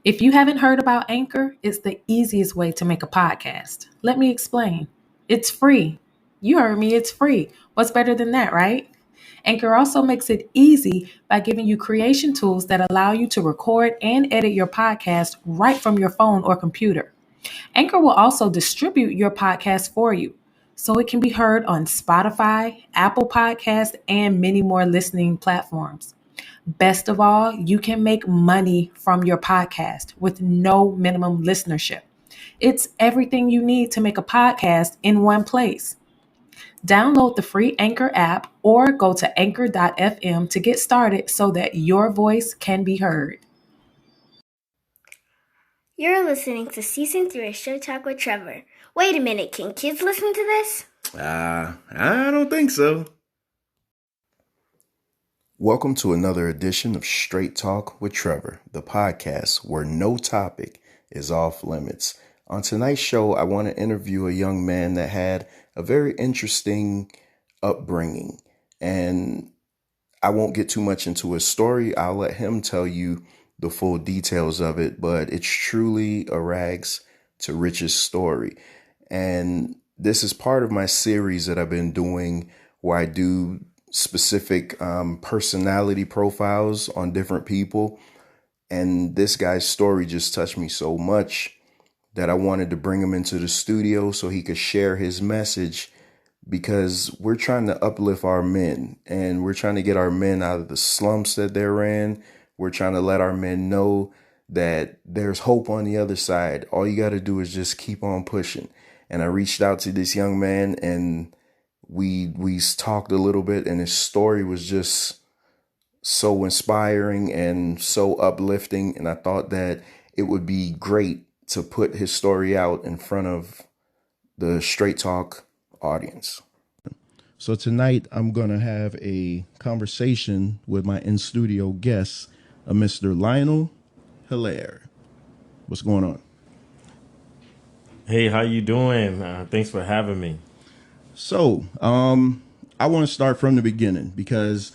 If you haven't heard about Anchor, it's the easiest way to make a podcast. Let me explain. It's free. You heard me, it's free. What's better than that, right? Anchor also makes it easy by giving you creation tools that allow you to record and edit your podcast right from your phone or computer. Anchor will also distribute your podcast for you so it can be heard on Spotify, Apple Podcasts, and many more listening platforms. Best of all, you can make money from your podcast with no minimum listenership. It's everything you need to make a podcast in one place. Download the free Anchor app or go to anchor.fm to get started so that your voice can be heard. You're listening to Season 3 of Show Talk with Trevor. Wait a minute, can kids listen to this? I don't think so. Welcome to another edition of Straight Talk with Trevor, the podcast where no topic is off limits. On tonight's show, I want to interview a young man that had a very interesting upbringing, and I won't get too much into his story. I'll let him tell you the full details of it, but it's truly a rags to riches story. And this is part of my series that I've been doing where I do specific personality profiles on different people. And this guy's story just touched me so much that I wanted to bring him into the studio so he could share his message, because we're trying to uplift our men and we're trying to get our men out of the slumps that they're in. We're trying to let our men know that there's hope on the other side. All you got to do is just keep on pushing. And I reached out to this young man and we talked a little bit, and his story was just so inspiring and so uplifting. And I thought that it would be great to put his story out in front of the Straight Talk audience. So tonight I'm going to have a conversation with my in-studio guest, Mr. Lionel Hilaire. What's going on? Hey, how you doing? Thanks for having me. So, I want to start from the beginning because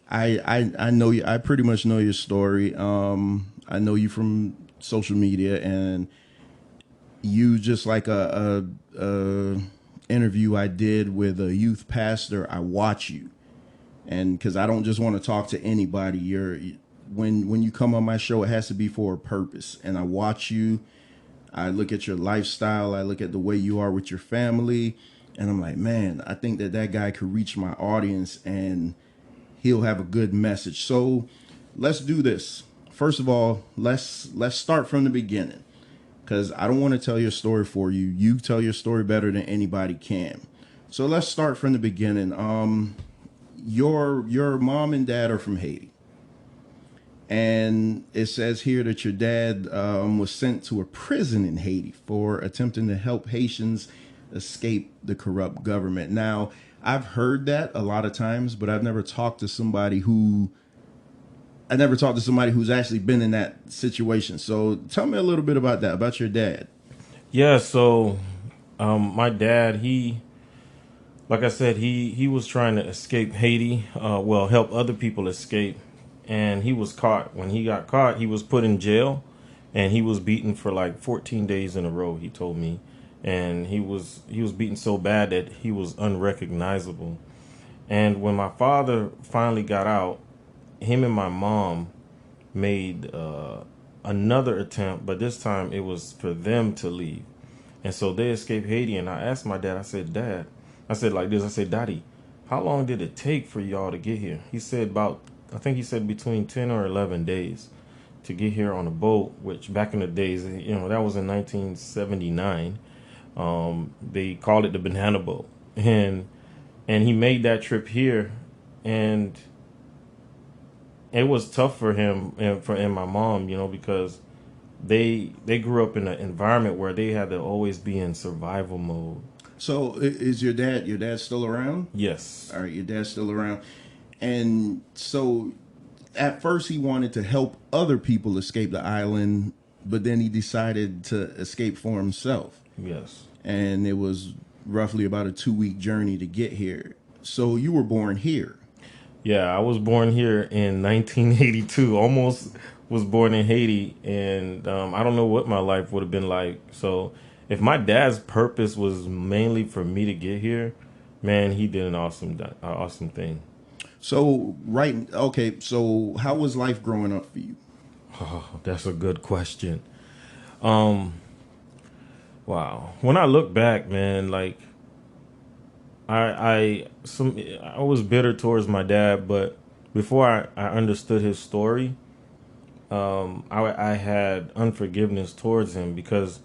I know you. I pretty much know your story. I know you from social media, and you just like a interview I did with a youth pastor. I watch you, and because I don't just want to talk to anybody. When you come on my show, it has to be for a purpose, and I watch you. I look at your lifestyle. I look at the way you are with your family. And I'm like, man, I think that guy could reach my audience and he'll have a good message. So let's do this. First of all, let's start from the beginning, because I don't want to tell your story for you. You tell your story better than anybody can. So let's start from the beginning. Your mom and dad are from Haiti. And it says here that your dad was sent to a prison in Haiti for attempting to help Haitians escape the corrupt government. Now, I've heard that a lot of times, but I've never talked to somebody who's actually been in that situation. So tell me a little bit about that, about your dad. Yeah, so my dad, like I said, he was trying to escape Haiti, help other people escape. And he was caught. When he got caught, he was put in jail, and he was beaten for like 14 days in a row, he told me. And he was beaten so bad that he was unrecognizable. And when my father finally got out, him and my mom made another attempt, but this time it was for them to leave. And so they escaped Haiti, and I asked my dad, I said, Dad, I said like this, I said, Daddy, how long did it take for y'all to get here? He said I think he said between 10 or 11 days to get here on a boat, which back in the days, that was in 1979. They called it the banana boat. And he made that trip here, and it was tough for him and my mom, because they grew up in an environment where they had to always be in survival mode. So is your dad still around? Yes. All right, your dad's still around. And so at first he wanted to help other people escape the island, but then he decided to escape for himself. Yes. And it was roughly about a 2-week journey to get here. So you were born here. Yeah, I was born here in 1982, almost was born in Haiti, and I don't know what my life would have been like. So, if my dad's purpose was mainly for me to get here, man, he did an awesome thing. So right, okay. So how was life growing up for you? Oh, that's a good question. Wow. When I look back, man, like I was bitter towards my dad, but before I understood his story, I had unforgiveness towards him because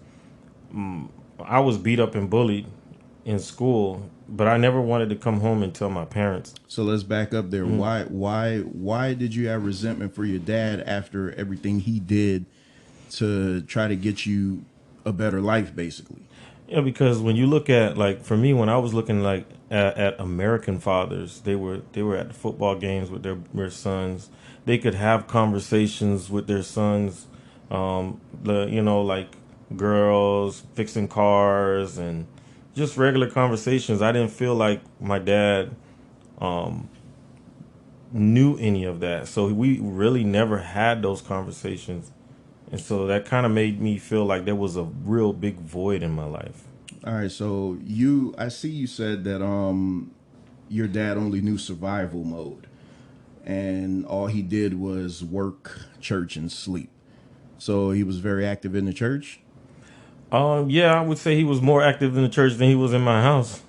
I was beat up and bullied in school, but I never wanted to come home and tell my parents. So let's back up there. Why did you have resentment for your dad after everything he did to try to get you a better life, basically? Yeah, because when you look at, like, for me, when I was looking like at American fathers, they were at the football games with their sons. They could have conversations with their sons, like girls fixing cars and just regular conversations. I didn't feel like my dad knew any of that, so we really never had those conversations, and so that kind of made me feel like there was a real big void in my life. All right. So I see you said that your dad only knew survival mode, and all he did was work, church, and sleep. So he was very active in the church. Yeah, I would say he was more active in the church than he was in my house.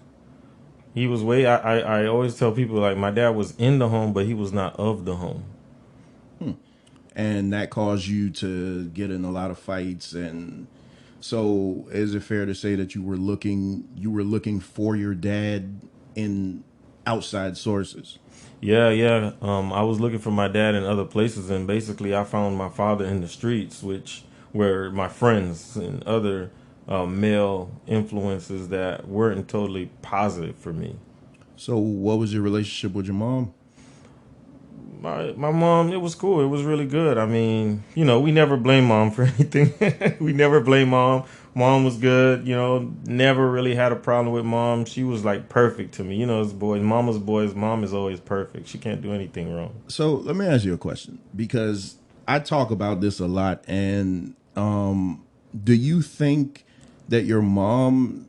He was way. I always tell people, like, my dad was in the home, but he was not of the home. And that caused you to get in a lot of fights. And so is it fair to say that you were looking for your dad in outside sources? Yeah, yeah. I was looking for my dad in other places, and basically, I found my father in the streets, which were my friends and other male influences that weren't totally positive for me. So what was your relationship with your mom? My mom, it was cool. It was really good. I mean, we never blame mom for anything. We never blame mom. Mom was good. Never really had a problem with mom. She was like perfect to me. As boys, mama's boys. Mom is always perfect. She can't do anything wrong. So let me ask you a question, because I talk about this a lot. And do you think that your mom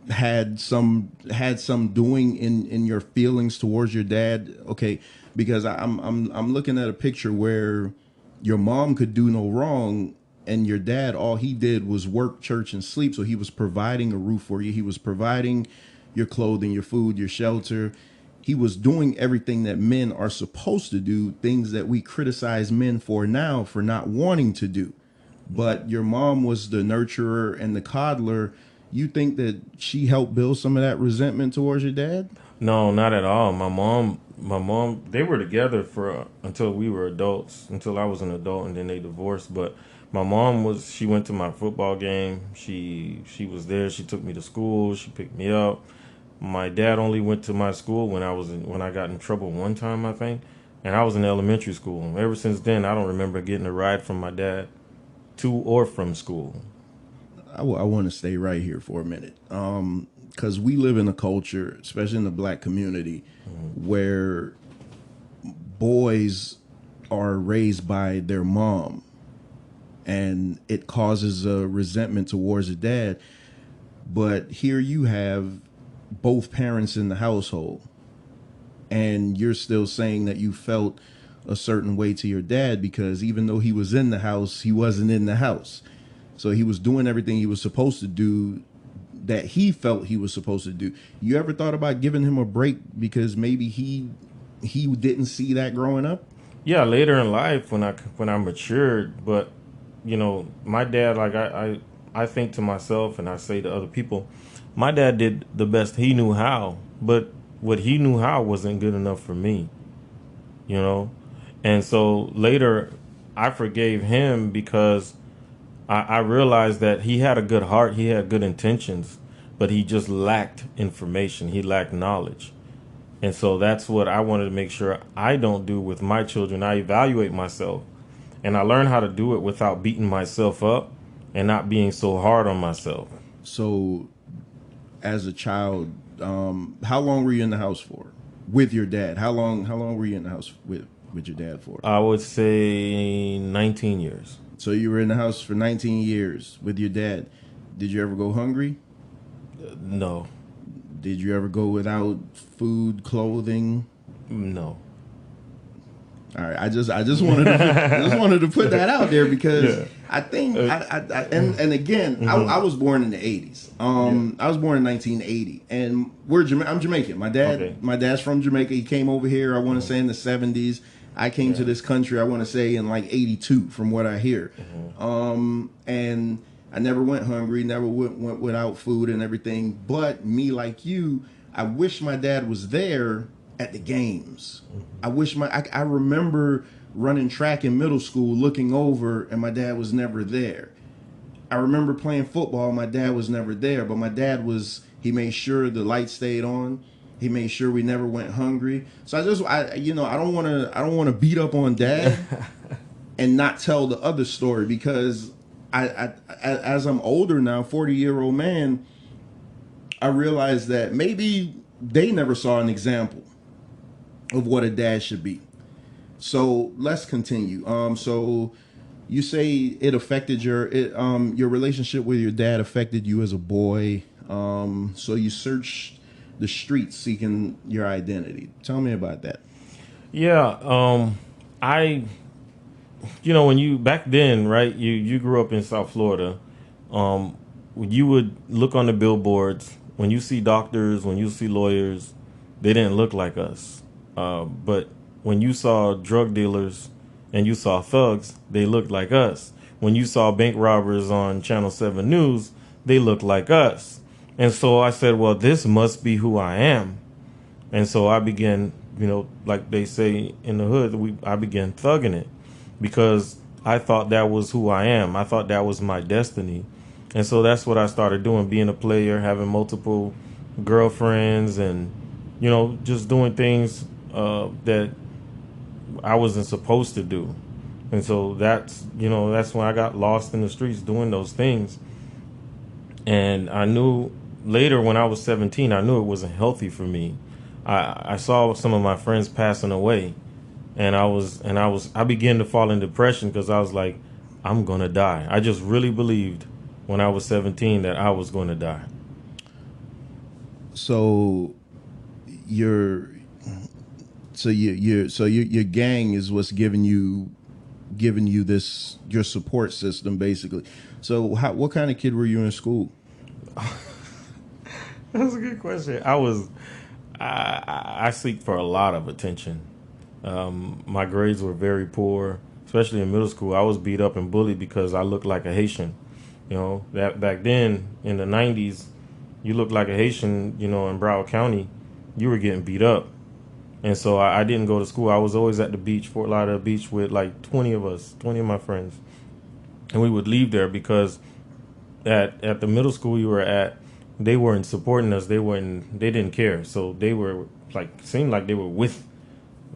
had some doing in your feelings towards your dad? Okay, because I'm looking at a picture where your mom could do no wrong, and your dad, all he did was work, church, and sleep. So he was providing a roof for you. He was providing your clothing, your food, your shelter. He was doing everything that men are supposed to do, things that we criticize men for now for not wanting to do. But your mom was the nurturer and the coddler. You think that she helped build some of that resentment towards your dad? No, not at all. My mom, they were together for until we were adults, until I was an adult, and then they divorced. But my mom was. She went to my football game. She was there. She took me to school. She picked me up. My dad only went to my school when I got in trouble one time, I think, and I was in elementary school. Ever since then, I don't remember getting a ride from my dad to or from school. I want to stay right here for a minute, because we live in a culture, especially in the black community, where boys are raised by their mom, and it causes a resentment towards the dad. But here you have both parents in the household, and you're still saying that you felt a certain way to your dad because even though he was in the house, he wasn't in the house. So he was doing everything he was supposed to do, that he felt he was supposed to do. You ever thought about giving him a break because maybe he didn't see that growing up? Yeah, later in life when I matured, but my dad, like, I think to myself and I say to other people, my dad did the best he knew how, but what he knew how wasn't good enough for me, you know? And so later I forgave him because I realized that he had a good heart, he had good intentions, but he just lacked information, he lacked knowledge. And so that's what I wanted to make sure I don't do with my children. I evaluate myself and I learn how to do it without beating myself up and not being so hard on myself. So as a child, how long were you in the house for with your dad? How long were you in the house with? with your dad for? I would say 19 years. So you were in the house for 19 years with your dad. Did you ever go hungry? No. Did you ever go without food, clothing? No. All right, I just wanted to put that out there because Yeah. I think and again I was born in the 80s. I was born in 1980, and I'm Jamaican. My dad's from Jamaica. He came over here. I want to say in the 70s. I came to this country. I want to say in like 82, from what I hear. And I never went hungry, never went without food and everything. But me, like you, I wish my dad was there at the games. I wish I remember running track in middle school, looking over, and my dad was never there. I remember playing football, my dad was never there, but my dad he made sure the lights stayed on. He made sure we never went hungry. So I don't want to beat up on dad and not tell the other story, because as I'm older now, 40-year-old man, I realize that maybe they never saw an example of what a dad should be. So let's continue. So you say it affected your relationship with your dad affected you as a boy. So you searched the streets seeking your identity. Tell me about that. Yeah. When you back then, right? You grew up in South Florida. You would look on the billboards when you see doctors, when you see lawyers, they didn't look like us. But when you saw drug dealers and you saw thugs, they looked like us. When you saw bank robbers on Channel 7 News, they looked like us. And so I said, well, this must be who I am. And so I began, like they say in the hood, I began thugging it because I thought that was who I am. I thought that was my destiny. And so that's what I started doing, being a player, having multiple girlfriends, and, just doing things that I wasn't supposed to do. And so that's when I got lost in the streets doing those things. And I knew later, when I was 17, I knew it wasn't healthy for me. I saw some of my friends passing away, and I began to fall in depression because I was like, I'm going to die. I just really believed when I was 17 that I was going to die. So your gang is what's giving you this, your support system, basically. So what kind of kid were you in school? That's a good question. I seek for a lot of attention. My grades were very poor, especially in middle school. I was beat up and bullied because I looked like a Haitian. That back then in the 90s, you looked like a Haitian, in Broward County, you were getting beat up. And so I didn't go to school. I was always at the beach, Fort Lauderdale Beach, with like 20 of my friends. And we would leave there because at the middle school we were at, they weren't supporting us. They didn't care. So they were seemed like they were with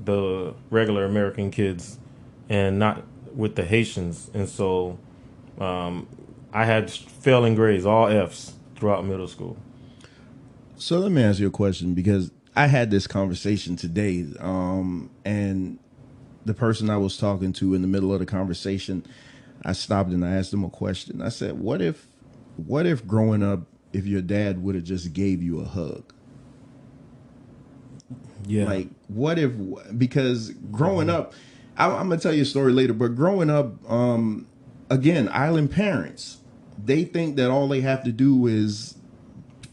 the regular American kids and not with the Haitians. And so I had failing grades, all Fs throughout middle school. So let me ask you a question, because I had this conversation today, and the person I was talking to, in the middle of the conversation, I stopped and I asked them a question. I said, what if growing up, if your dad would have just gave you a hug? Yeah. Like, what if, because growing up, I'm going to tell you a story later, but growing up, again, island parents, they think that all they have to do is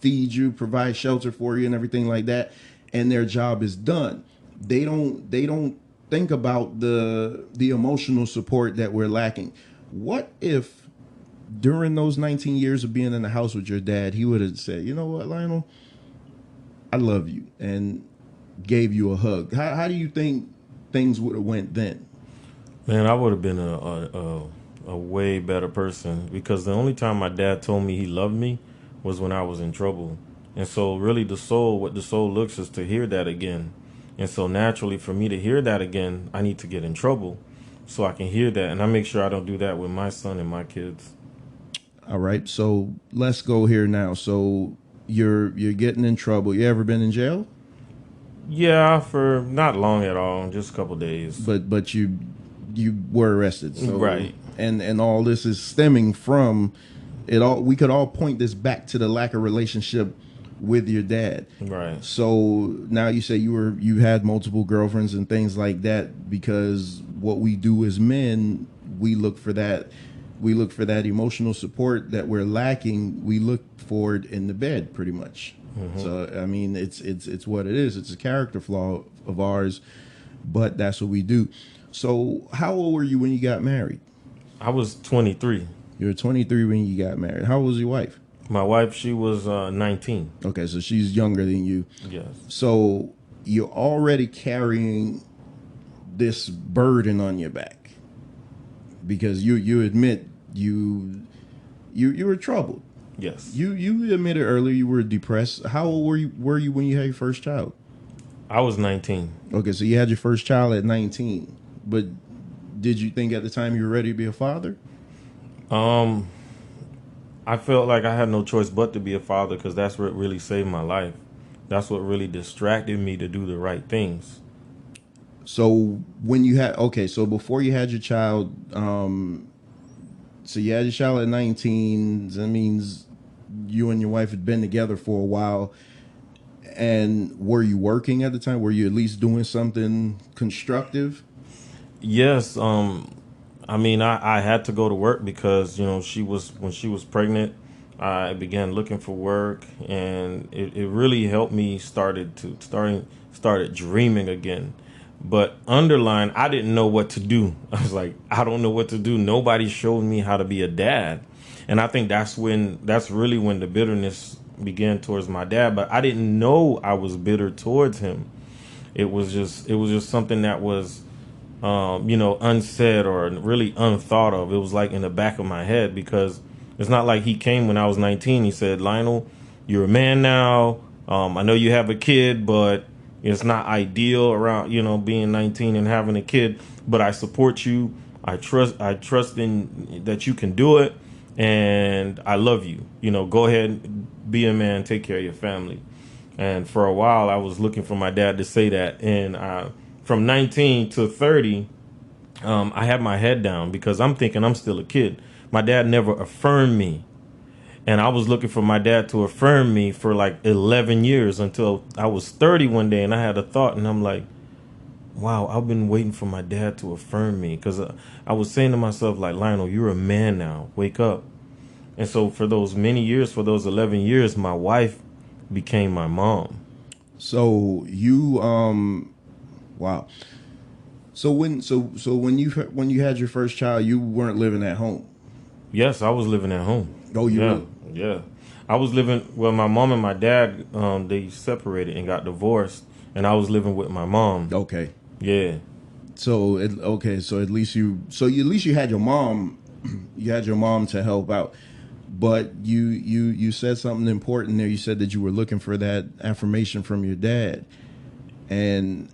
feed you, provide shelter for you and everything like that, and their job is done. They don't think about the emotional support that we're lacking. What if during those 19 years of being in the house with your dad, he would have said, you know what, Lionel, I love you, and gave you a hug? How do you think things would have went then? Man, I would have been a way better person, because the only time my dad told me he loved me was when I was in trouble. And so really what the soul looks is to hear that again. And so naturally, for me to hear that again, I need to get in trouble so I can hear that. And I make sure I don't do that with my son and my kids. All right, so let's go here now. So you're getting in trouble. You ever been in jail? Yeah, for not long at all, just a couple days. But you were arrested. So Right. and all this is stemming from it all. We could all point this back to the lack of relationship with your dad. Right. So now you say you had multiple girlfriends and things like that, because what we do as men, we look for that emotional support that we're lacking. We look for it in the bed, pretty much. So I mean, it's what it is. It's a character flaw of ours, but that's what we do. So how old were you when you got married? I was 23. You were 23 when you got married. How old was your wife? My wife, she was 19. Okay, so she's younger than you. Yes. So you're already carrying this burden on your back, because you admit you were troubled. Yes. You admitted earlier you were depressed. How old were you when you had your first child? I was 19. Okay, so you had your first child at 19. But did you think at the time you were ready to be a father? I felt like I had no choice but to be a father because that's what really saved my life. That's what really distracted me to do the right things. So when you had so before you had your child, so you had your child at 19. That means you and your wife had been together for a while. And were you working at the time? Were you at least doing something constructive? Yes, I mean, I had to go to work because when she was pregnant, I began looking for work, and it really helped me started dreaming again. But underlying, I didn't know what to do. I was like, I don't know what to do. Nobody showed me how to be a dad, and I think that's really when the bitterness began towards my dad. But I didn't know I was bitter towards him. It was just something that was unsaid or really unthought of. It was like in the back of my head because it's not like he came when I was 19. He said, Lionel, you're a man now. I know you have a kid, but it's not ideal around, being 19 and having a kid, but I support you. I trust in that you can do it. And I love you. Go ahead, be a man, take care of your family. And for a while, I was looking for my dad to say that. And from 19 to 30, I had my head down because I'm thinking I'm still a kid. My dad never affirmed me. And I was looking for my dad to affirm me for like 11 years until I was 30 one day. And I had a thought, and I'm like, wow, I've been waiting for my dad to affirm me. Because I was saying to myself, like, Lionel, you're a man now. Wake up. And so for those many years, for those 11 years, my wife became my mom. So you wow. So when you had your first child, you weren't living at home. Yes, I was living at home. Oh, you Yeah, were. yeah. I was living. Well, my mom and my dad, they separated and got divorced, and I was living with my mom. Okay. Yeah, So at least you had your mom. You had your mom to help out. But you said something important there. You said that you were looking for that affirmation from your dad. And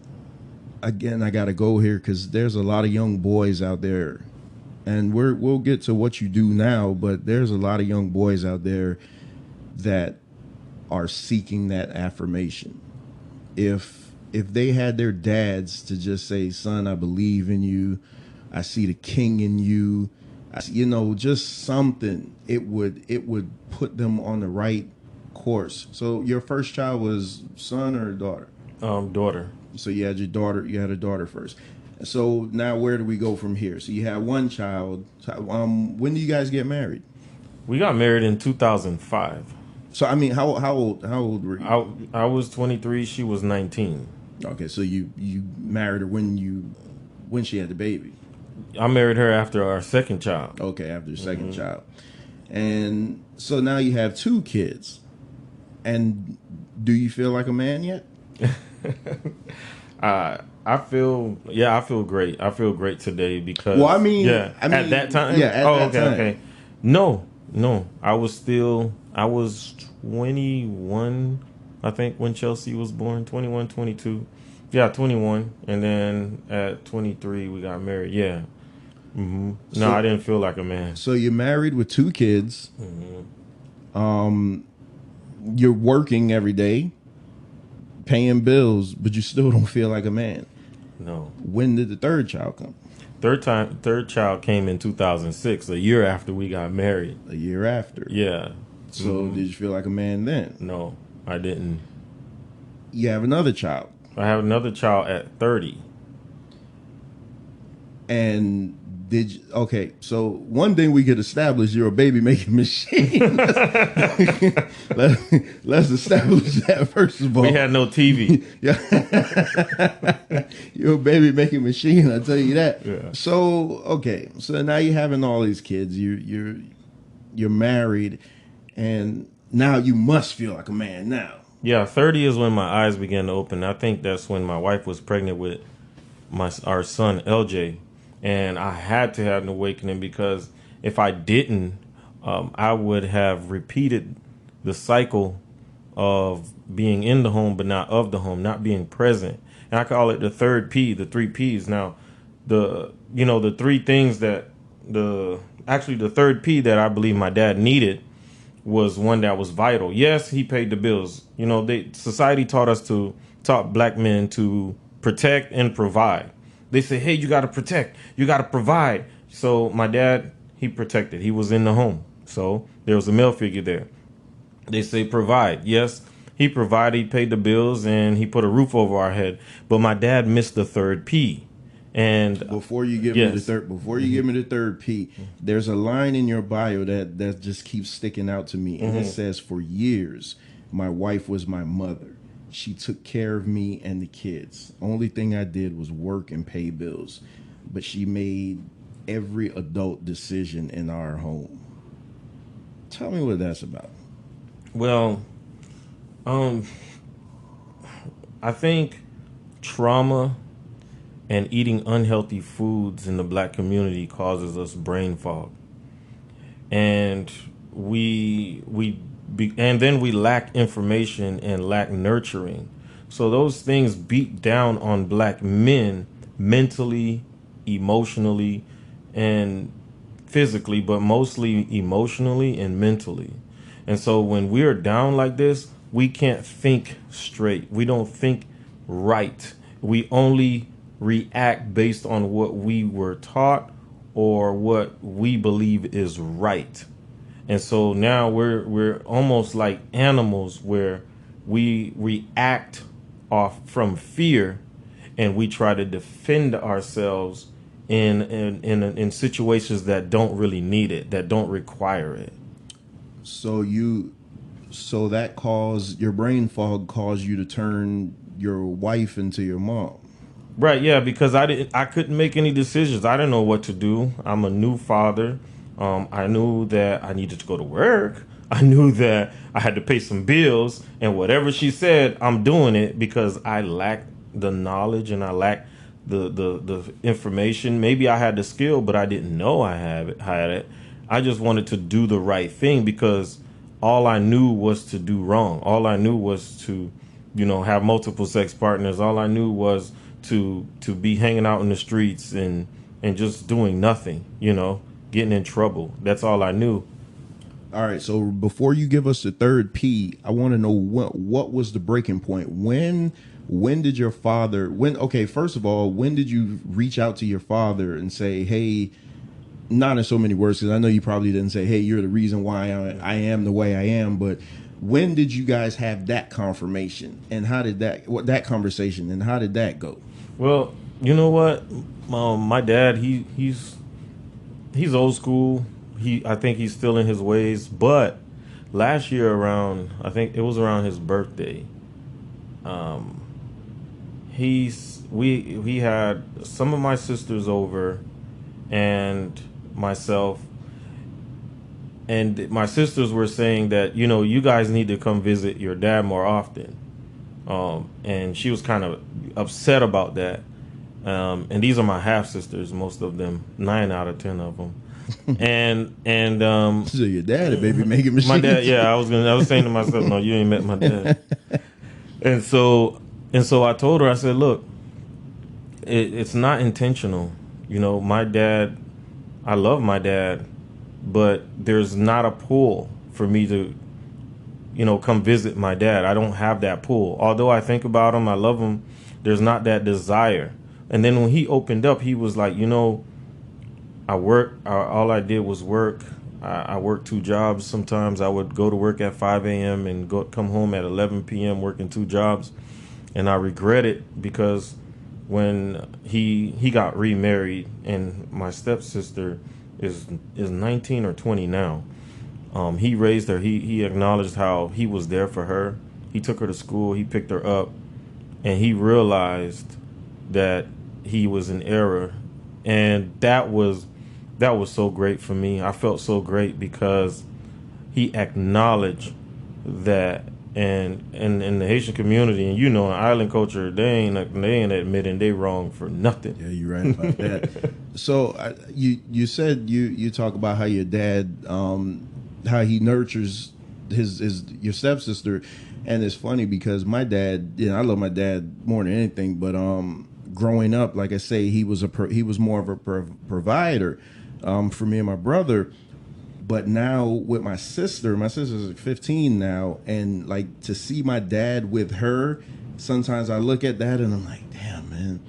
again, I got to go here because there's a lot of young boys out there, and we'll get to what you do now. But there's a lot of young boys out there that are seeking that affirmation. If they had their dads to just say, "Son, I believe in you. I see the king in you," just something, it would put them on the right course. So your first child was son or daughter? daughter. So you had your daughter. You had a daughter first. So now where do we go from here? So you had one child. So, when do you guys get married? We got married in 2005. So I mean, how old were you? I was 23. She was 19. Okay, so you married her when she had the baby. I married her after our second child. Okay, after the 2nd child. And so now you have two kids. And do you feel like a man yet? I feel great. I feel great today because Well, I mean, at that time. Yeah, at that time. Okay. No. I was 21, I think, when Chelsea was born. 21, 22. Yeah, 21. And then at 23 we got married. Yeah. No, I didn't feel like a man. So you're married with two kids. You're working every day, paying bills, but you still don't feel like a man. No. When did the third child come? Third child came in 2006, a year after we got married. A year after. Yeah. So did you feel like a man then? No, I didn't. You have another child. I have another child at 30. And okay, so one thing we could establish, you're a baby making machine. Let's establish that first of all. We had no TV. Yeah. You're a baby making machine, I'll tell you that. Yeah. So okay, so now you're having all these kids, you're married, and now you must feel like a man now. Yeah, 30 is when my eyes began to open. I think that's when my wife was pregnant with our son LJ. And I had to have an awakening, because if I didn't, I would have repeated the cycle of being in the home but not of the home, not being present. And I call it the third P, the three Ps. Now, the three things the third P that I believe my dad needed was one that was vital. Yes, he paid the bills. Society taught black men to protect and provide. They say, hey, you got to protect, you got to provide. So my dad, he protected. He was in the home. So there was a male figure there. They say provide. Yes, he provided, he paid the bills, and he put a roof over our head. But my dad missed the third P. And before you give me the third P, there's a line in your bio that just keeps sticking out to me. And it says, for years, my wife was my mother. She took care of me and the kids. Only thing I did was work and pay bills. But she made every adult decision in our home. Tell me what that's about. Well, I think trauma and eating unhealthy foods in the black community causes us brain fog. And then we lack information and lack nurturing. So those things beat down on black men mentally, emotionally, and physically, but mostly emotionally and mentally. And so when we're down like this, we can't think straight. We don't think right. We only react based on what we were taught or what we believe is right. And so now we're almost like animals, where we react off from fear, and we try to defend ourselves in situations that don't really need it, that don't require it. So that caused your brain fog, caused you to turn your wife into your mom. Right, yeah, because I couldn't make any decisions. I didn't know what to do. I'm a new father. I knew that I needed to go to work. I knew that I had to pay some bills, and whatever she said, I'm doing it, because I lacked the knowledge and I lacked the information. Maybe I had the skill, but I didn't know I had it. I just wanted to do the right thing, because all I knew was to do wrong. All I knew was to, have multiple sex partners. All I knew was to be hanging out in the streets and just doing nothing, getting in trouble. That's all I knew. All right, so before you give us the third P, I want to know what was the breaking point? When did your father, first of all, when did you reach out to your father and say, hey, not in so many words, because I know you probably didn't say, hey, you're the reason why I am the way I am, but when did you guys have that confirmation, and how did that conversation, and how did that go? Well, you know what? My dad, he's old school. I think he's still in his ways. But last year I think it was around his birthday, we had some of my sisters over and myself, and my sisters were saying that, you guys need to come visit your dad more often. And she was kind of upset about that. And these are my half sisters, most of them, 9 out of 10 of them. So your dad, a baby making machine. My dad, yeah, I was saying to myself, no, you ain't met my dad. And so I told her, I said, look, it's not intentional. My dad, I love my dad, but there's not a pull for me to come visit my dad. I don't have that pull. Although I think about him, I love him, there's not that desire. And then when he opened up, he was like, I work. All I did was work. I worked 2 jobs. Sometimes I would go to work at 5 a.m. and come home at 11 p.m. working 2 jobs, and I regret it because when he got remarried, and my stepsister is 19 or 20 now. He raised her. He acknowledged how he was there for her. He took her to school. He picked her up, and he realized that he was in error, and that was so great for me. I felt so great because he acknowledged that. And in the Haitian community, and in island culture, they ain't admitting they wrong for nothing. Yeah, you're right about that. So you said you talk about how your dad, how he nurtures his your stepsister, and it's funny because my dad, I love my dad more than anything, but growing up, like I say, he was more of a provider for me and my brother. But now with my sister's 15 now, and like to see my dad with her, sometimes I look at that and I'm like, damn, man,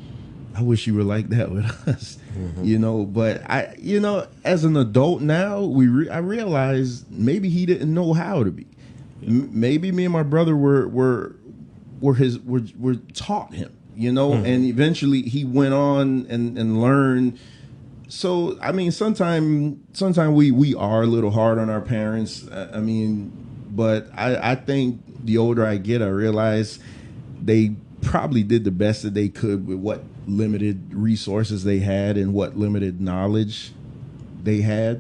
I wish you were like that with us, But as an adult now, I realize maybe he didn't know how to be. Maybe me and my brother were taught him, and eventually he went on and learned. So I mean, sometimes we are a little hard on our parents. But I think the older I get, I realize they probably did the best that they could with what limited resources they had and what limited knowledge they had.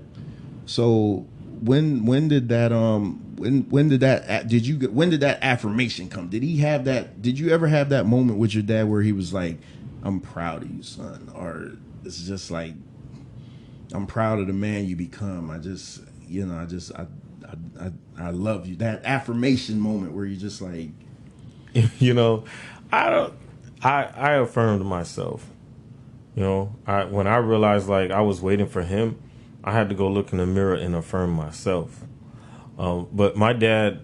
So when did that when did that affirmation come? Did he have that? Did you ever have that moment with your dad where he was like, "I'm proud of you, son," or it's just like, "I'm proud of the man you become. I love you." That affirmation moment where you just like, I don't. I affirmed myself. When I realized like I was waiting for him, I had to go look in the mirror and affirm myself. But my dad,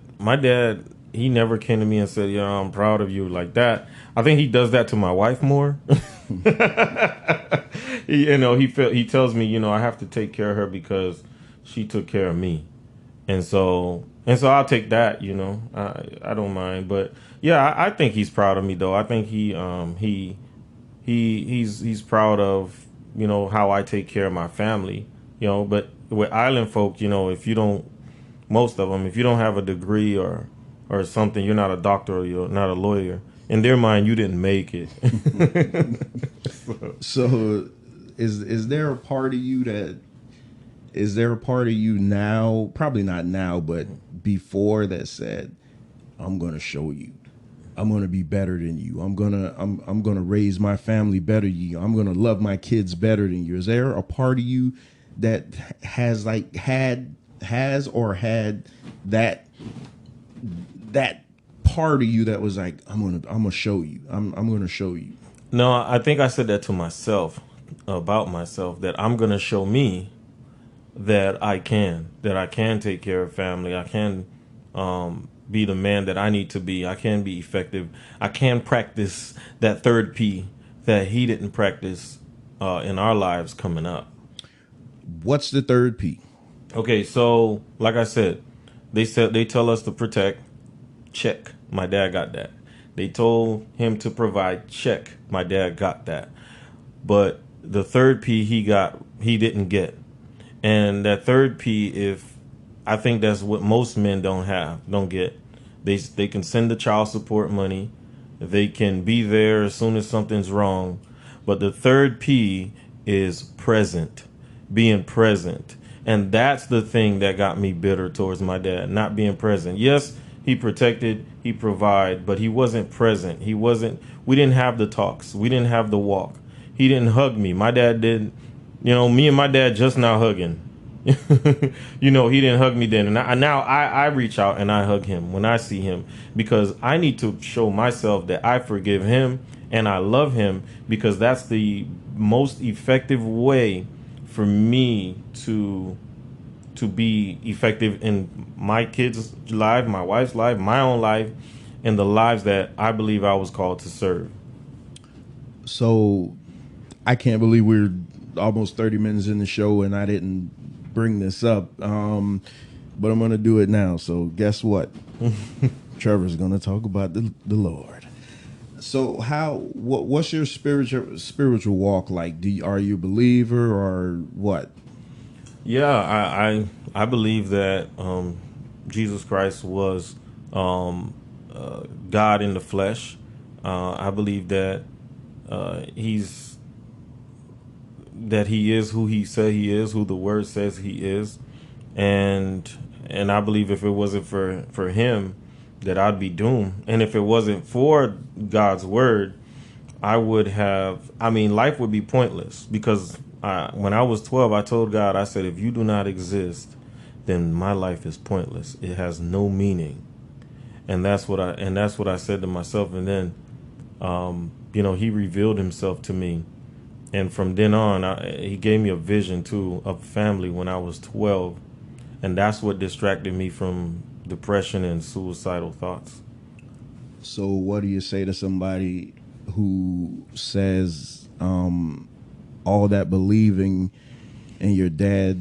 he never came to me and said, I'm proud of you," like that. I think he does that to my wife more. He tells me, I have to take care of her because she took care of me. And so I'll take that, I don't mind. But yeah, I think he's proud of me though. I think he's proud of, how I take care of my family, but with island folk, if you don't, most of them, if you don't have a degree or something, you're not a doctor or you're not a lawyer. In their mind, you didn't make it. So is there a part of you now, probably not now, but before, that said, "I'm going to show you. I'm going to be better than you. I'm going to raise my family better than you. I'm going to love my kids better than you"? Is there a part of you that has had that part of you that was like, I'm gonna show you. I'm gonna show you"? No, I think I said that to myself, about myself, that I'm going to show me that I can take care of family. I can be the man that I need to be. I can be effective. I can practice that third P that he didn't practice in our lives coming up. What's the third P? Okay, so like I said, they tell us to protect. Check. My dad got that. They told him to provide. Check. My dad got that. But the third P he didn't get. And that third P, I think that's what most men don't get. They can send the child support money. They can be there as soon as something's wrong. But the third P is present, being present. And that's the thing that got me bitter towards my dad, not being present. Yes, he protected, he provided, but he wasn't present. We didn't have the talks. We didn't have the walk. He didn't hug me. My dad didn't, me and my dad just now hugging. He didn't hug me then. And now I reach out and I hug him when I see him, because I need to show myself that I forgive him and I love him, because that's the most effective way for me to to be effective in my kids' life, my wife's life, my own life, and the lives that I believe I was called to serve. So I can't believe we're almost 30 minutes in the show and I didn't bring this up. But I'm going to do it now. So guess what? Trevor's going to talk about the Lord. So what's your spiritual walk like? Are you a believer or what? Yeah, I believe that Jesus Christ was God in the flesh. I believe that he's that he is who he said he is, who the word says he is, and I believe if it wasn't for him, that I'd be doomed, and if it wasn't for God's word, I would have. I mean, life would be pointless because when I was 12, I told God, I said, if you do not exist, then my life is pointless. It has no meaning, and that's what I said to myself. And then, He revealed Himself to me, and from then on, He gave me a vision too of family when I was 12, and that's what distracted me from depression and suicidal thoughts. So what do you say to somebody who says all that believing and your dad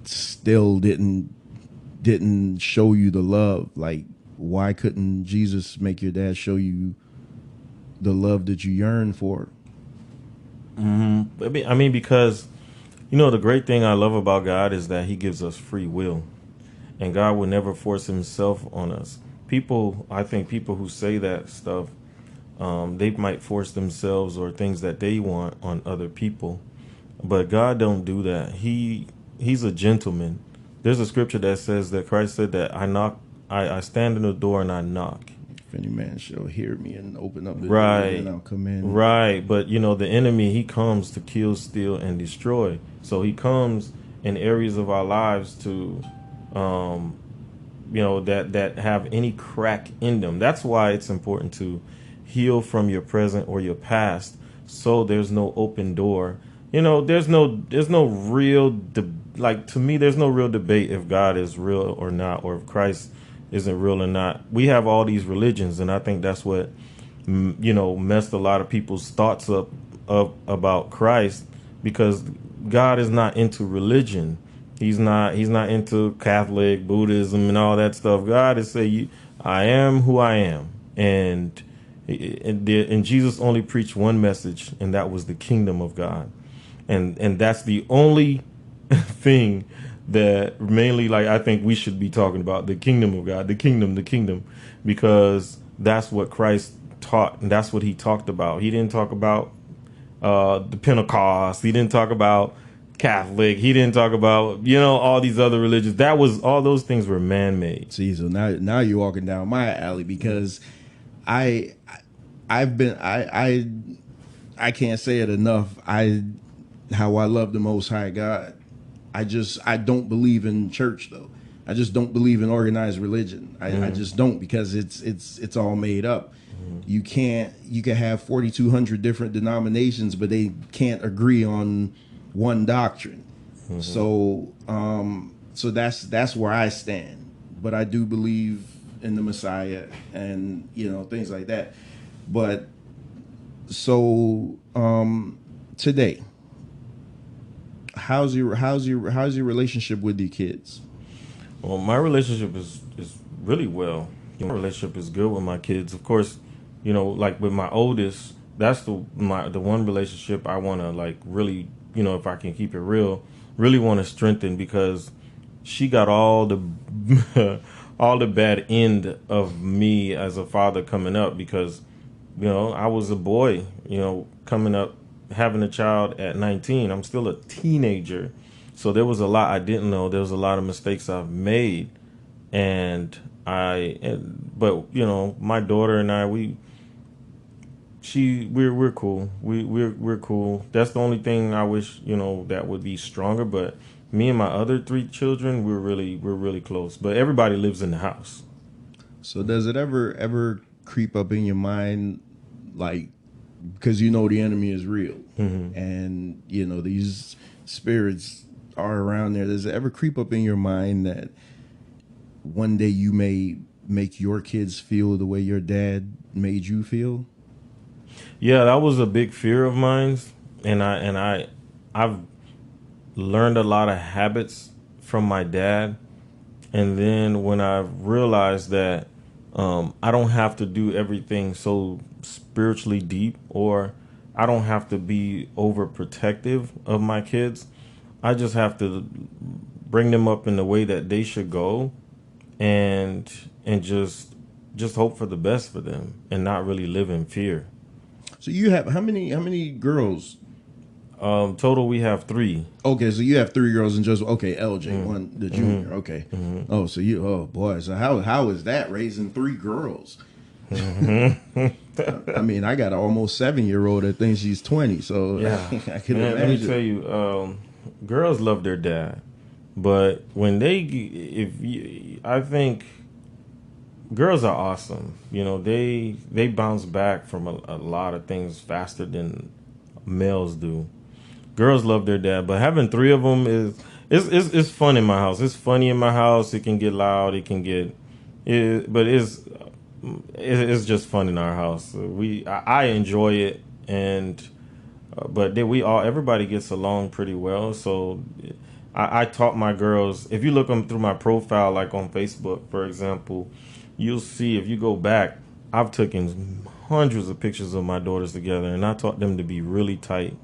still didn't show you the love? Like, why couldn't Jesus make your dad show you the love that you yearn for? I mean, because the great thing I love about God is that He gives us free will, and God will never force Himself on us. I think people who say that stuff, they might force themselves or things that they want on other people, but God don't do that. He's a gentleman. There's a scripture that says that Christ said that I stand in the door and I knock. If any man shall hear me and open up the door, Right. then I'll come in. Right. But the enemy, he comes to kill, steal, and destroy. So he comes in areas of our lives to that have any crack in them. That's why it's important to heal from your present or your past, so there's no open door. There's no real to me, there's no real debate if God is real or not, or if Christ isn't real or not. We have all these religions, and I think that's what messed a lot of people's thoughts up about Christ, because God is not into religion. He's not into Catholic, Buddhism, and all that stuff. God is say, I am who I am, and Jesus only preached one message, and that was the kingdom of God, and that's the only thing that mainly, like, I think we should be talking about: the kingdom of God, the kingdom, because that's what Christ taught, and that's what He talked about. He didn't talk about the Pentecost. He didn't talk about Catholic. He didn't talk about all these other religions. All those things were man-made. See, so now you're walking down my alley, because I've been I can't say it enough. How I love the Most High God. I don't believe in church though. I just don't believe in organized religion. I just don't, because it's all made up. You can have 4,200 different denominations, but they can't agree on one doctrine. So that's where I stand. But I do believe in the Messiah and things like that. But so today, how's your relationship with your kids? Well, my relationship is really well. My relationship is good with my kids. Of course, like with my oldest, that's the one relationship I want to, like, really, if I can keep it real, really want to strengthen, because she got all the all the bad end of me as a father coming up, because I was a boy, coming up, having a child at 19. I'm still a teenager. So there was a lot I didn't know. There was a lot of mistakes I've made. But my daughter and I, we're cool. We're cool. That's the only thing I wish, that would be stronger. But me and my other 3 children, we're really close. But everybody lives in the house. So does it ever creep up in your mind, like, because the enemy is real, and these spirits are around there, does it ever creep up in your mind that one day you may make your kids feel the way your dad made you feel? Yeah, that was a big fear of mine, I've learned a lot of habits from my dad. And then when I realized that I don't have to do everything so spiritually deep, or I don't have to be overprotective of my kids, I just have to bring them up in the way that they should go, and just hope for the best for them and not really live in fear. So you have how many girls? Total, we have three. Okay, so you have three girls and just okay, LJ, one the Mm-hmm. junior. Okay. Mm-hmm. Oh, so you oh boy, so how is that raising three girls? I mean, I got an almost 7-year-old that thinks she's 20, so Yeah, I can man. Let me tell imagine. you, girls love their dad, but when if you, I think girls are awesome. You know, they bounce back from a lot of things faster than males do. Girls love their dad, but having three of them is it's fun in my house. It's funny in my house. It can get loud. It can get, but it's just fun in our house. I enjoy it, and but then everybody gets along pretty well. So I taught my girls. If you look them through my profile, like on Facebook, for example, you'll see if you go back, I've taken hundreds of pictures of my daughters together, and I taught them to be really tight.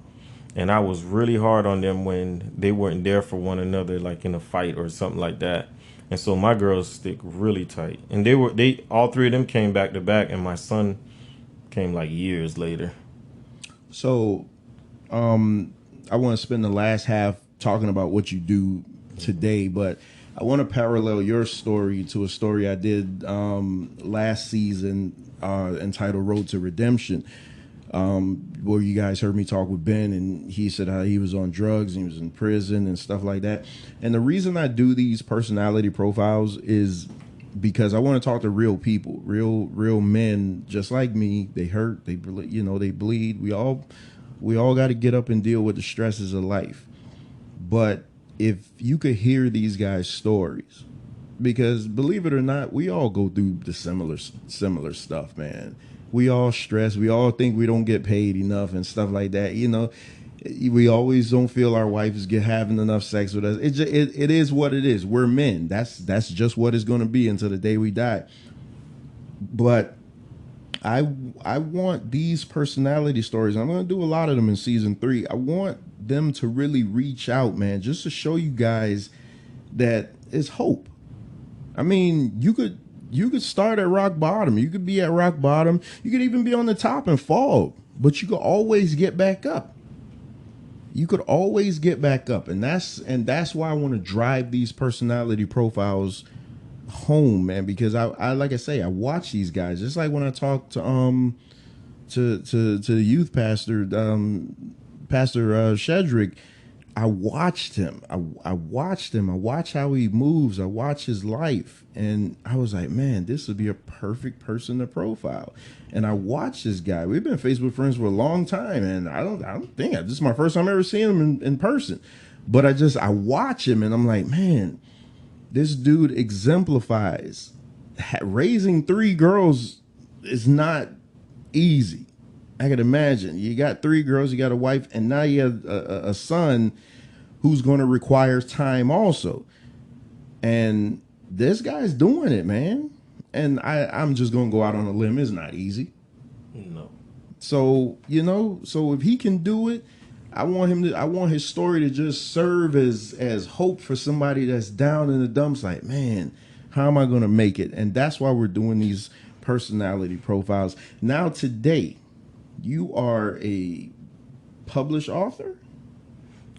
And I was really hard on them when they weren't there for one another, like in a fight or something like that. And so my girls stick really tight, and they all three of them came back to back, and my son came like years later. So, I want to spend the last half talking about what you do today, but I want to parallel your story to a story I did last season entitled "Road to Redemption." Where you guys heard me talk with Ben, and he said how he was on drugs and he was in prison and stuff like that. And the reason I do these personality profiles is because I want to talk to real people, real men just like me. They hurt, they they bleed. We all got to get up and deal with the stresses of life. But if you could hear these guys' stories, because believe it or not, we all go through the similar stuff, man. We all stress. We all think we don't get paid enough and stuff like that. We always don't feel our wives get having enough sex with us. It is what it is. We're men. That's just what it's going to be until the day we die. But I want these personality stories. I'm going to do a lot of them in season 3. I want them to really reach out, man, just to show you guys that it's hope. I mean, you could start at rock bottom. You could be at rock bottom. You could even be on the top and fall, but you could always get back up. You could always get back up, and that's why I want to drive these personality profiles home, man. Because I like I say, I watch these guys. Just like when I talk to the youth pastor, Pastor Shedrick. I watched him. I watched him. I watched how he moves. I watched his life. And I was like, man, this would be a perfect person to profile. And I watched this guy. We've been Facebook friends for a long time. And I don't think this is my first time ever seeing him in person. But I watch him and I'm like, man, this dude exemplifies raising 3 girls is not easy. I could imagine. You got 3 girls, you got a wife, and now you have a son who's going to require time also. And this guy's doing it, man. And I'm just going to go out on a limb. It's not easy. No. So, so if he can do it, I want his story to just serve as hope for somebody that's down in the dumps like, man, how am I going to make it? And that's why we're doing these personality profiles. Now today, you are a published author?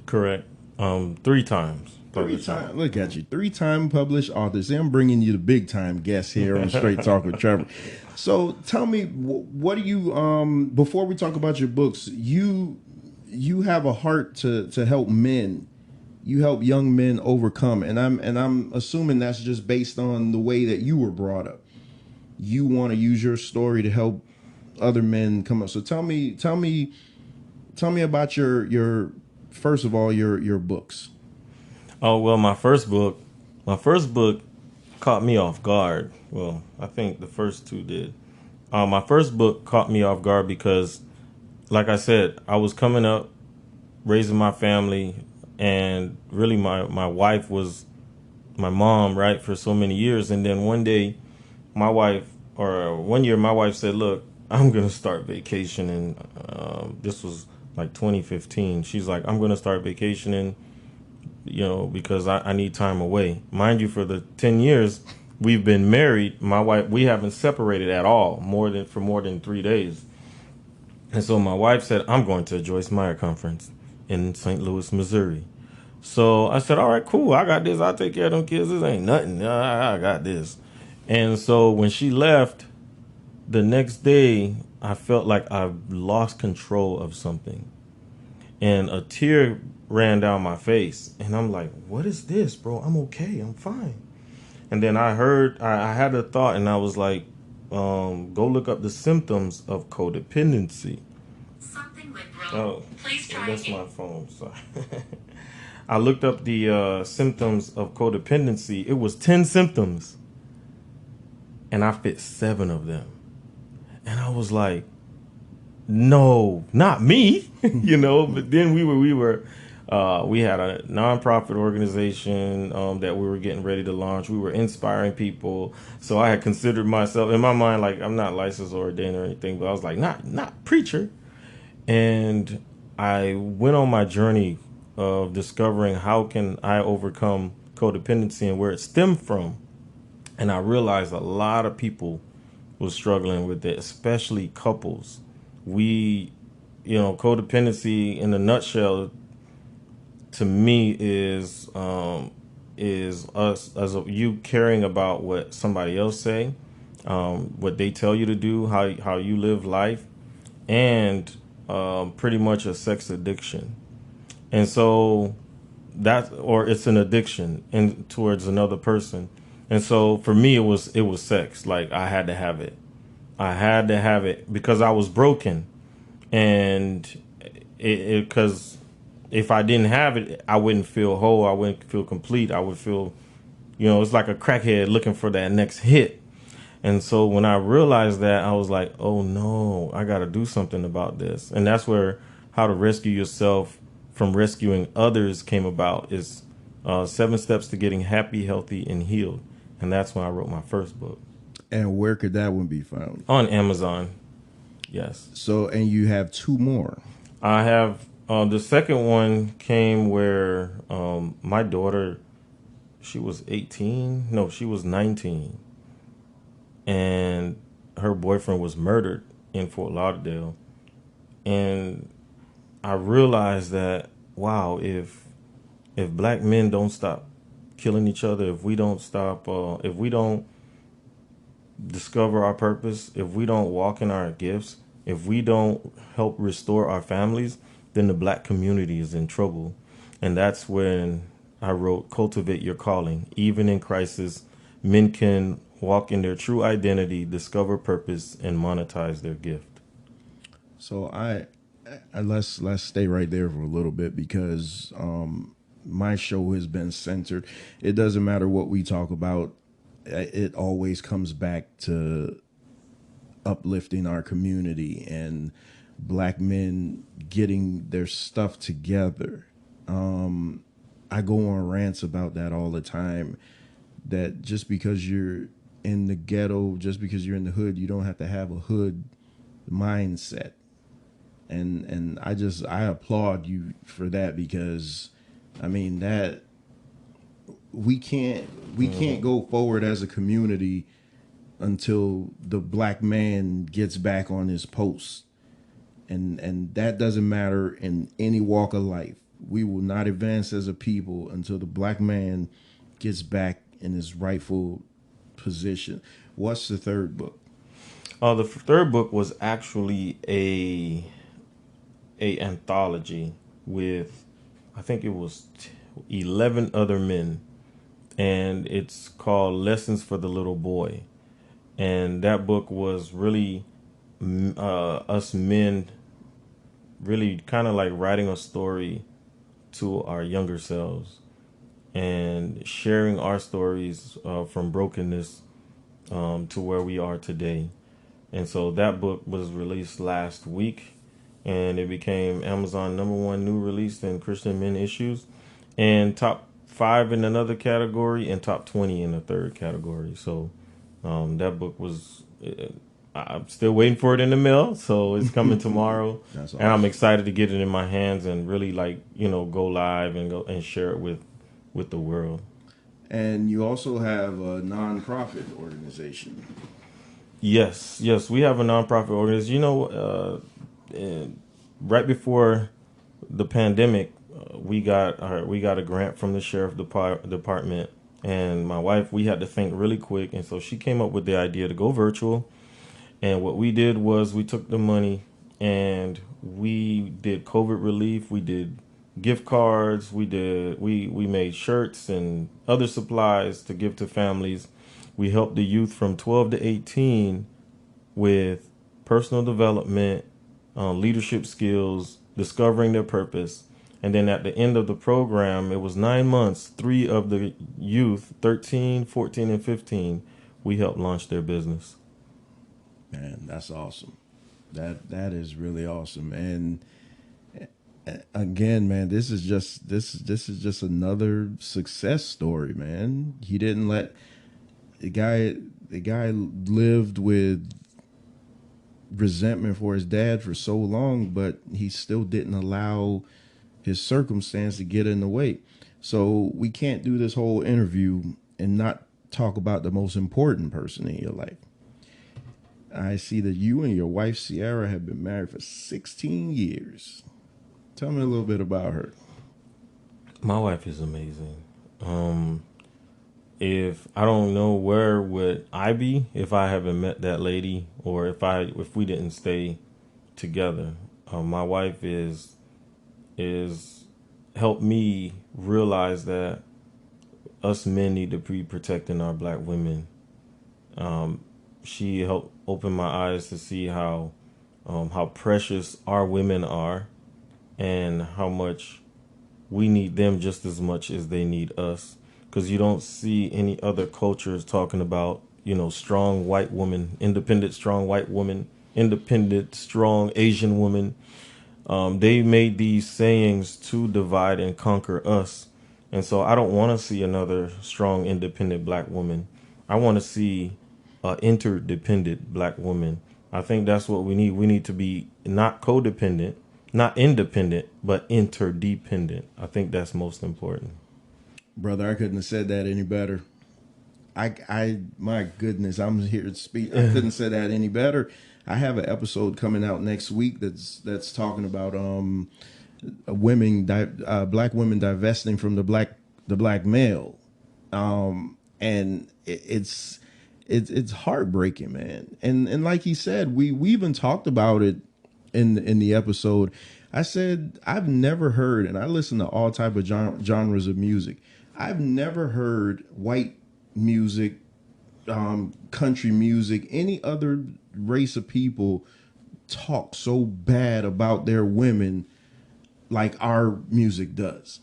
Correct. 3 times. 3 times. Look at you. 3-time published author. See, I'm bringing you the big time guest here on Straight Talk with Trevor. So tell me, what do you, before we talk about your books, you have a heart to help men. You help young men overcome. And I'm assuming that's just based on the way that you were brought up. You want to use your story to help other men come up. So tell me about your first of all your books. Oh well, my first book caught me off guard. Well, I think the first two did. My first book caught me off guard because, like I said, I was coming up, raising my family, and really my wife was my mom, right, for so many years. And then one day, one year, my wife said, "Look, I'm gonna start vacationing." This was like 2015. She's like, "I'm gonna start vacationing, because I need time away." Mind you, for the 10 years we've been married, my wife, we haven't separated at all, more than 3 days. And so my wife said, "I'm going to a Joyce Meyer conference in St. Louis, Missouri." So I said, "All right, cool. I got this. I'll take care of them kids. This ain't nothing. I got this." And so when she left, the next day, I felt like I lost control of something. And a tear ran down my face. And I'm like, "What is this, bro? I'm okay. I'm fine." And then I had a thought, and I was like, go look up the symptoms of codependency. Something went wrong. Oh, please try that's again. My phone. Sorry. I looked up the symptoms of codependency. It was 10 symptoms, and I fit 7 of them. And I was like, "No, not me," But then we had a nonprofit organization that we were getting ready to launch. We were inspiring people, so I had considered myself in my mind, like, I'm not licensed or ordained or anything, but I was like, not preacher. And I went on my journey of discovering how can I overcome codependency and where it stemmed from. And I realized a lot of people was struggling with it, especially couples. We, codependency in a nutshell, to me, is us as you caring about what somebody else say, what they tell you to do, how you live life, and pretty much a sex addiction. And so or it's an addiction in towards another person. And so for me, it was sex. Like, I had to have it. I had to have it because I was broken, and it because if I didn't have it, I wouldn't feel whole. I wouldn't feel complete. I would feel, it's like a crackhead looking for that next hit. And so when I realized that, I was like, "Oh no, I got to do something about this." And that's where how to rescue yourself from rescuing others came about. Is 7 steps to getting happy, healthy, and healed. And that's when I wrote my first book. And where could that one be found? On Amazon. Yes. So, and you have 2 more. I have the second one came where my daughter, she was 18. No, she was 19. And her boyfriend was murdered in Fort Lauderdale. And I realized that, wow, if black men don't stop killing each other, if we don't stop, if we don't discover our purpose, if we don't walk in our gifts, if we don't help restore our families, then the black community is in trouble. And that's when I wrote Cultivate Your Calling. Even in crisis, men can walk in their true identity, discover purpose, and monetize their gift. So let's stay right there for a little bit because my show has been censored. It doesn't matter what we talk about. It always comes back to uplifting our community and black men getting their stuff together. I go on rants about that all the time. That just because you're in the ghetto, just because you're in the hood, you don't have to have a hood mindset. And I applaud you for that because, I mean, that we can't go forward as a community until the black man gets back on his post. And that doesn't matter in any walk of life. We will not advance as a people until the black man gets back in his rightful position. What's the third book? The third book was actually a anthology with, I think it was 11 other men, and it's called Lessons for the Little Boy. And that book was really us men really kind of like writing a story to our younger selves. and sharing our stories from brokenness to where we are today. And so that book was released last week, and it became Amazon #1 new release in Christian men issues, and top 5 in another category, and top 20 in a third category. So that book was. I'm still waiting for it in the mail, so it's coming tomorrow. That's And I'm awesome. excited to get it in my hands and really go live and go and share it with the world. And you also have a nonprofit organization. Yes, we have a nonprofit organization. Right before the pandemic, we got a grant from the sheriff department, and my wife, we had to think really quick, and so she came up with the idea to go virtual. And what we did was we took the money and we did COVID relief. We did gift cards. We made shirts and other supplies to give to families. We helped the youth from 12 to 18 with personal development, leadership skills, discovering their purpose. And then at the end of the program, it was 9 months, 3 of the youth, 13, 14, and 15, we helped launch their business. Man, that's awesome. That is really awesome. And again, man, this is just another success story, man. He didn't let the guy lived with resentment for his dad for so long, but he still didn't allow his circumstance to get in the way. So we can't do this whole interview and not talk about the most important person in your life. I see that you and your wife Sierra have been married for 16 years. Tell me a little bit about her. My wife is amazing. If I don't know where would I be if I haven't met that lady, or if we didn't stay together. My wife is helped me realize that us men need to be protecting our black women. She helped open my eyes to see how precious our women are, and how much we need them just as much as they need us. Because you don't see any other cultures talking about, strong white woman, independent, strong Asian woman. They made these sayings to divide and conquer us. And so I don't want to see another strong, independent black woman. I want to see an interdependent black woman. I think that's what we need. We need to be not codependent, not independent, but interdependent. I think that's most important. Brother, I couldn't have said that any better. My goodness, I'm here to speak. I couldn't say that any better. I have an episode coming out next week that's talking about black women divesting from the black male, and it's heartbreaking, man. And like he said, we even talked about it in the episode. I said I've never heard, and I listen to all type of genres of music. I've never heard white music, country music, any other race of people talk so bad about their women like our music does.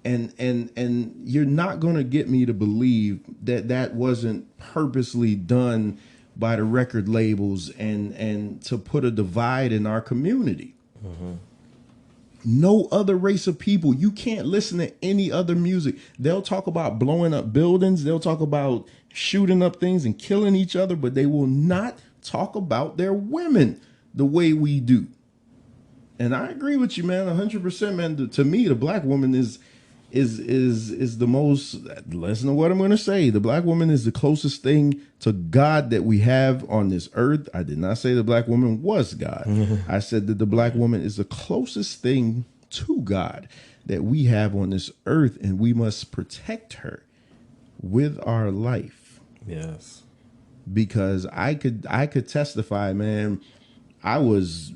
And you're not going to get me to believe that wasn't purposely done by the record labels and to put a divide in our community. No other race of people. You can't listen to any other music. They'll talk about blowing up buildings. They'll talk about shooting up things and killing each other, but they will not talk about their women the way we do. And I agree with you, man, 100%, man. To me, the black woman is the most. Listen to what I'm going to say. The black woman is the closest thing to God that we have on this earth. I did not say the black woman was God. I said that the black woman is the closest thing to God that we have on this earth, and we must protect her with our life. Yes. Because I could testify, man. I was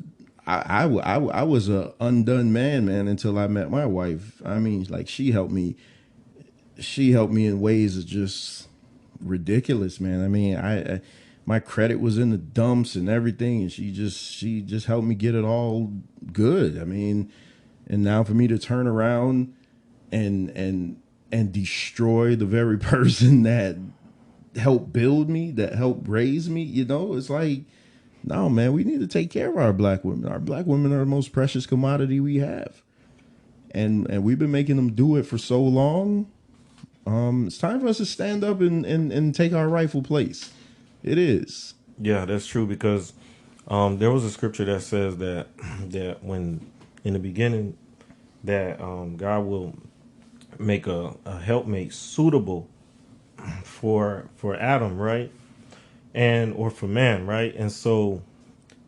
I was a undone man, man, until I met my wife. I mean, like she helped me. She helped me in ways that just ridiculous, man. I mean, I my credit was in the dumps and everything, and she just helped me get it all good. I mean, and now for me to turn around and destroy the very person that helped build me, that helped raise me. It's like, no, man, we need to take care of our black women. Our black women are the most precious commodity we have, and we've been making them do it for so long. It's time for us to stand up and take our rightful place. It is. Yeah, that's true because there was a scripture that says that that when in the beginning that God will make a helpmate suitable for Adam, right? And or for man, right? And so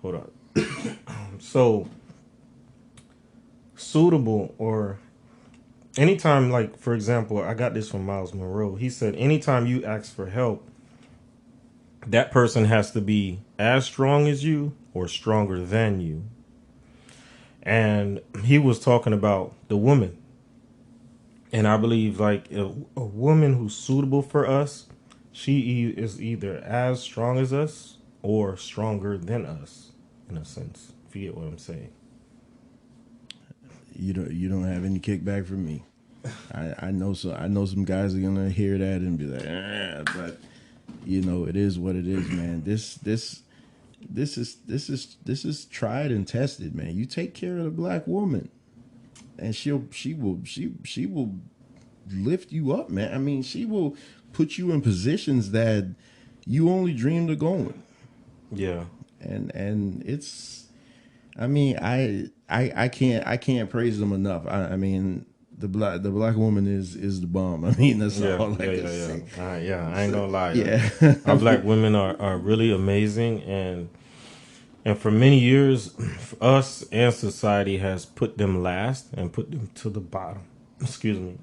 hold on. So suitable or anytime, like for example, I got this from Miles Monroe. He said anytime you ask for help, that person has to be as strong as you or stronger than you. And he was talking about the woman. And I believe like a woman who's suitable for us, is either as strong as us or stronger than us, in a sense. If you get what I'm saying. You don't have any kickback from me. I know some guys are gonna hear that and be like, but it is what it is, man. This is tried and tested, man. You take care of the black woman, and she will lift you up, man. I mean, she will put you in positions that you only dreamed of going. Yeah. And it's, I mean, I can't praise them enough. I mean, the black woman is the bomb. I mean, that's all I can say. I ain't gonna lie. Yeah. Our black women are really amazing, and for many years, us and society has put them last and put them to the bottom. Excuse me.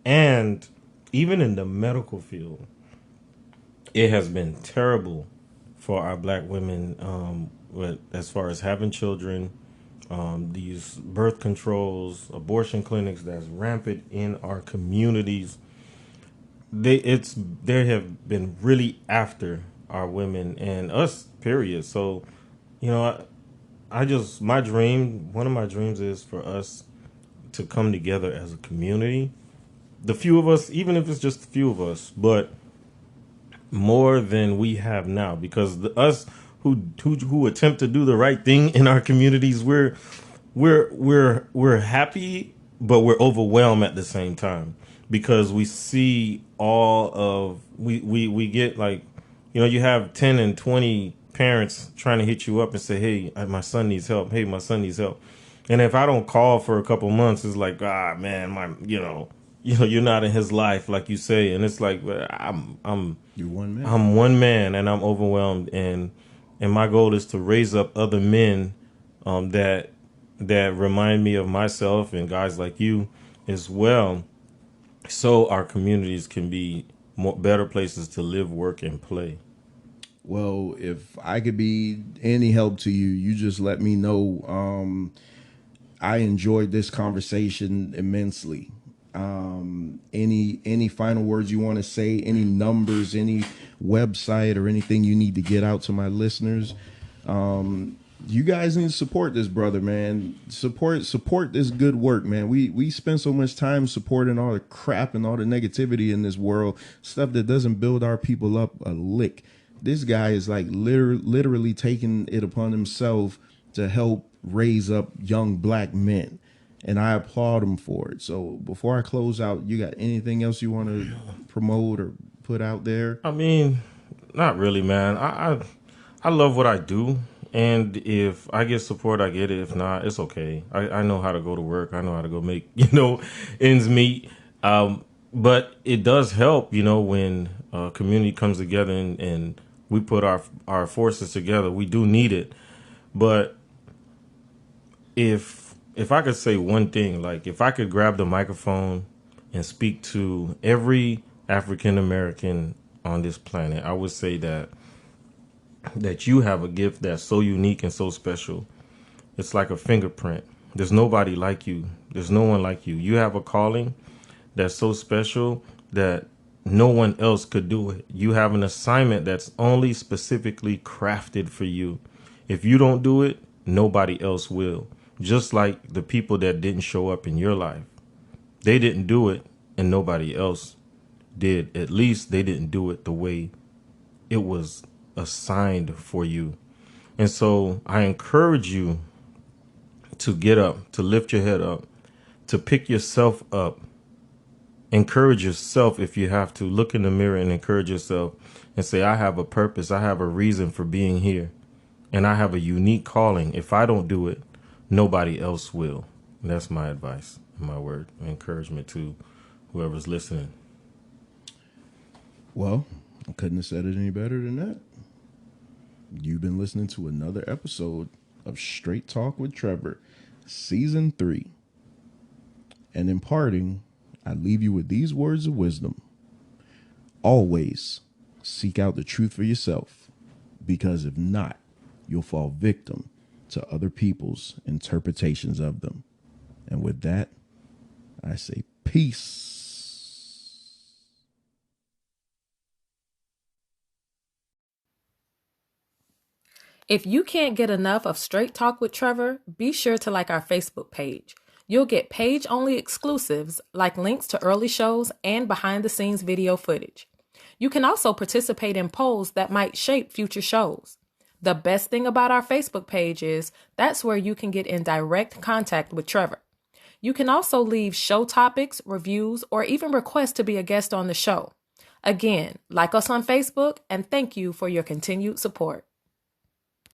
And even in the medical field, it has been terrible for our black women as far as having children, these birth controls, abortion clinics that's rampant in our communities. They have been really after our women and us, period. So, one of my dreams is for us to come together as a community. The few of us, even if it's just a few of us, but more than we have now, because us who attempt to do the right thing in our communities, we're happy, but we're overwhelmed at the same time because we see we get like, you have 10 and 20 parents trying to hit you up and say, hey, my son needs help. Hey, my son needs help. And if I don't call for a couple months, it's like, man, you're not in his life, like you say. And it's like, You're one man. I'm one man and I'm overwhelmed. And my goal is to raise up other men that remind me of myself and guys like you as well. So our communities can be better places to live, work, and play. Well, if I could be any help to you, you just let me know. I enjoyed this conversation immensely. Any final words you want to say? Any numbers? Any website or anything you need to get out to my listeners? You guys need to support this brother, man. Support this good work, man. We spend so much time supporting all the crap and all the negativity in this world, stuff that doesn't build our people up a lick. This guy is like literally taking it upon himself to help raise up young black men, and I applaud him for it. So before I close out, you got anything else you want to promote or put out there? I mean, not really, man. I love what I do. And if I get support, I get it. If not, it's okay. I know how to go to work. I know how to go make, ends meet. But it does help, when a community comes together and we put our forces together. We do need it. But if I could say one thing, like if I could grab the microphone and speak to every African American on this planet, I would say that you have a gift that's so unique and so special. It's like a fingerprint. There's nobody like you. There's no one like you. You have a calling that's so special that no one else could do it. You have an assignment that's only specifically crafted for you. If you don't do it, nobody else will. Just like the people that didn't show up in your life. They didn't do it and nobody else did. At least they didn't do it the way it was assigned for you. And so I encourage you to get up, to lift your head up, to pick yourself up. Encourage yourself if you have to. Look in the mirror and encourage yourself and say, I have a purpose. I have a reason for being here. And I have a unique calling. If I don't do it, nobody else will. And that's my advice, my word, encouragement to whoever's listening. Well, I couldn't have said it any better than that. You've been listening to another episode of Straight Talk with Trevor, Season 3. And in parting, I leave you with these words of wisdom. Always seek out the truth for yourself, because if not, you'll fall victim to other people's interpretations of them. And with that, I say peace. If you can't get enough of Straight Talk with Trevor, be sure to like our Facebook page. You'll get page-only exclusives like links to early shows and behind-the-scenes video footage. You can also participate in polls that might shape future shows. The best thing about our Facebook page is that's where you can get in direct contact with Trevor. You can also leave show topics, reviews, or even request to be a guest on the show. Again, like us on Facebook, and thank you for your continued support.